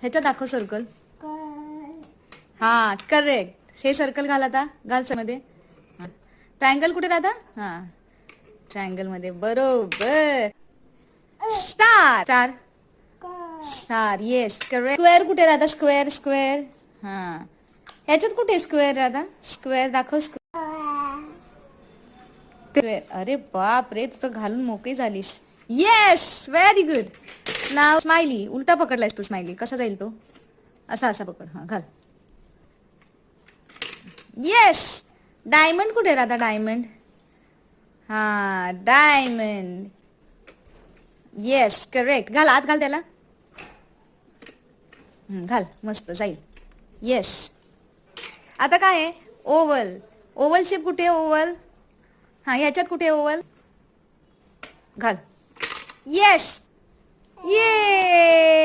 ह्याच्यात दाखव सर्कल. हा करेक्ट. हे सर्कल घाल आता. घाल मध्ये. ट्रायंगल कुठे दादा? हा ट्रायंगल मध्ये बरोबर. Star. Star. Star yes correct. Square कुठे राहता? Square square. हा ह्याच्यात कुठे स्क्वेअर राहता? स्क्वेअर दाखव. स्क्वेअर. अरे बाप रे, तू तर घालून मोकळी झालीस. Yes very good. नाव स्माइली. उलटा पकडलायस तू स्माइली. कसा जाईल तो? असा असा पकड. हा घाल. येस. डायमंड कुठे राहता? डायमंड. हा डायमंड. Yes correct. घाल आत घाल त्याला. घाल मस्त जाईल. येस. आता काय आहे? ओवल. ओवल शेप कुठे आहे? ओवल. हा ह्याच्यात कुठे आहे ओवल? घाल. येस. ये